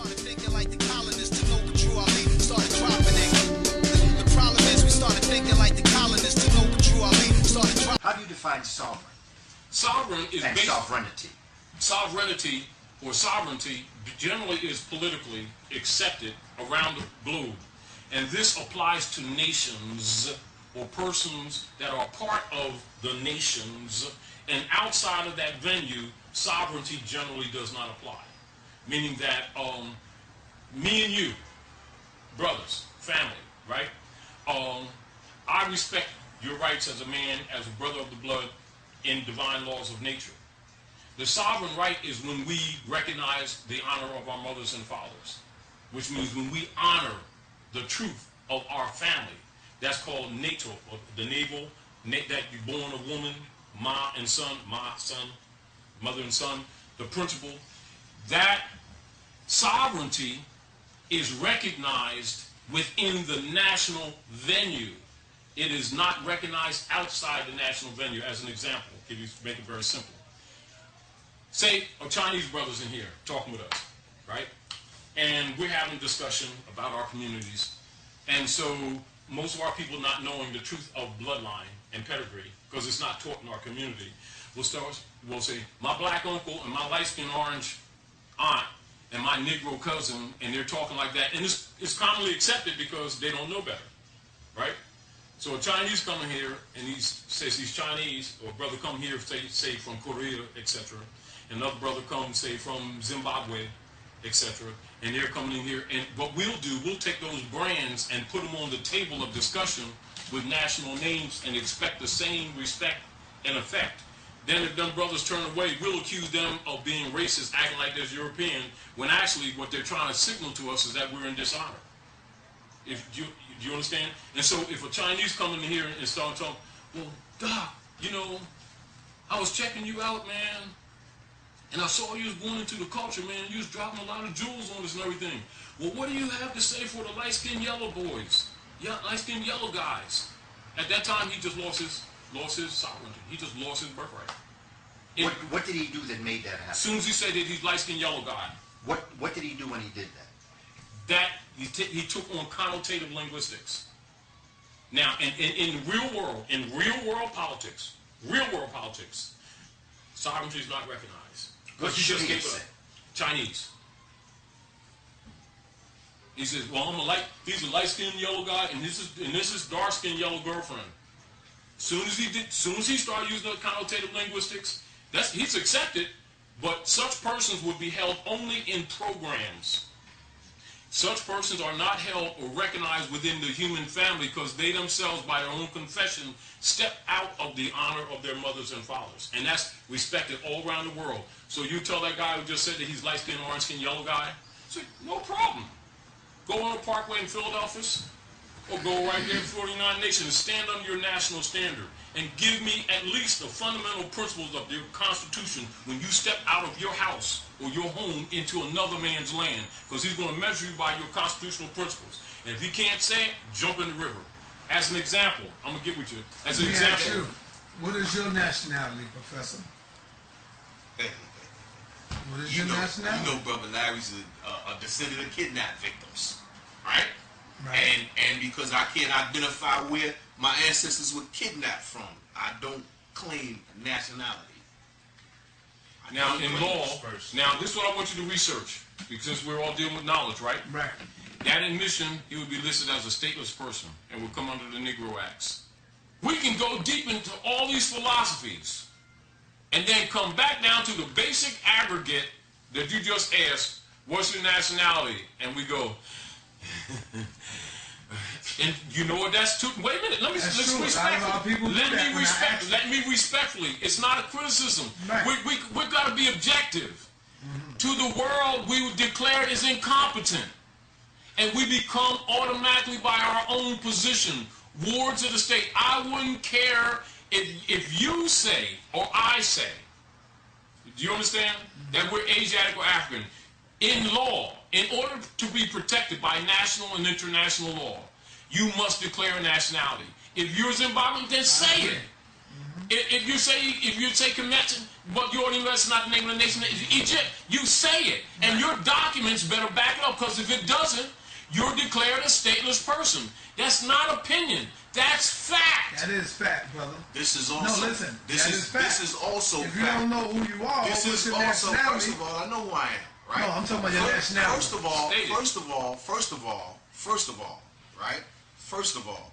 started thinking like the colonists to know the true Ali, started dropping it. The problem is we started thinking like the colonists to know the true Ali, started dropping. How do you define sovereign? Sovereign is And sovereignty. Sovereignty or sovereignty generally is politically accepted around the globe. And this applies to nations or persons that are part of the nations, and outside of that venue, sovereignty generally does not apply. Meaning that me and you, brothers, family, right? I respect your rights as a man, as a brother of the blood, in divine laws of nature. The sovereign right is when we recognize the honor of our mothers and fathers, which means when we honor the truth of our family. That's called natal, or the navel, that you're born a woman, ma and son, mother and son, the principle. That sovereignty is recognized within the national venue. It is not recognized outside the national venue. As an example, if you make it very simple. Say a Chinese brothers in here talking with us, right? And we're having a discussion about our communities. And so most of our people not knowing the truth of bloodline and pedigree, because it's not taught in our community, we'll say, my black uncle and my light-skinned orange aunt and my Negro cousin, and they're talking like that. And it's commonly accepted because they don't know better, right? So a Chinese coming here and he says he's Chinese, or a brother come here, say from Korea, etc. Another brother comes, say from Zimbabwe, etc. And they're coming in here, and what we'll do, we'll take those brands and put them on the table of discussion with national names and expect the same respect and effect. Then if them brothers turn away, we'll accuse them of being racist, acting like they're European, when actually what they're trying to signal to us is that we're in dishonor. Do you understand? And so if a Chinese come in here and start talking, well, Doc, you know, I was checking you out, man, and I saw you was going into the culture, man. You was dropping a lot of jewels on us and everything. Well, what do you have to say for the light-skinned yellow boys? Yeah, light-skinned yellow guys. At that time, he just lost his sovereignty. He just lost his birthright. What did he do that made that happen? As soon as he said that he's light-skinned yellow guy. What did he do when he did that? That he took on connotative linguistics. Now, in real world politics, sovereignty is not recognized. What he just gave say? up. Chinese. He says, well, he's a light-skinned yellow guy, and this is dark-skinned yellow girlfriend. Soon as he started using the connotative linguistics, he's accepted, but such persons would be held only in programs. Such persons are not held or recognized within the human family because they themselves, by their own confession, step out of the honor of their mothers and fathers. And that's respected all around the world. So you tell that guy who just said that he's light-skinned, orange-skinned, yellow guy, say, no problem. Go on a parkway in Philadelphia, or go right there in 49 Nations and stand under your national standard and give me at least the fundamental principles of your Constitution when you step out of your house or your home into another man's land, because he's going to measure you by your constitutional principles. And if he can't say it, jump in the river. As an example, I'm going to get with you. As an example. What is your nationality, Professor? What is your nationality? You know Brother Larry's a descendant of kidnapped victims, right? Right. And because I can't identify where my ancestors were kidnapped from, I don't claim nationality. Now, in law, now this is what I want you to research, because since we're all dealing with knowledge, right? Right. That admission, he would be listed as a stateless person and would come under the Negro Acts. We can go deep into all these philosophies and then come back down to the basic aggregate that you just asked, what's your nationality? And we go, and you know what that's too, wait a minute, let me respectfully, it's not a criticism. Right. We got to be objective. To the world, we would declare is incompetent. And we become automatically, by our own position, wards of the state. I wouldn't care if you say, or I say, do you understand, that we're Asiatic or African? In law, in order to be protected by national and international law, you must declare a nationality. If you're Zimbabwean, then say it. If you say Kemet, but you only that's not the name of the nation, Egypt, you say it, and your documents better back it up. Because if it doesn't, you're declared a stateless person. That's not opinion. That's fact. That is fact, brother. This is also. No, listen. This that is fact. This is also. If you fact. don't know who you are, This what's is your also. nationality? First of all, I know who I am. Right. No, I'm talking about your nationality. First of all, right? First of all,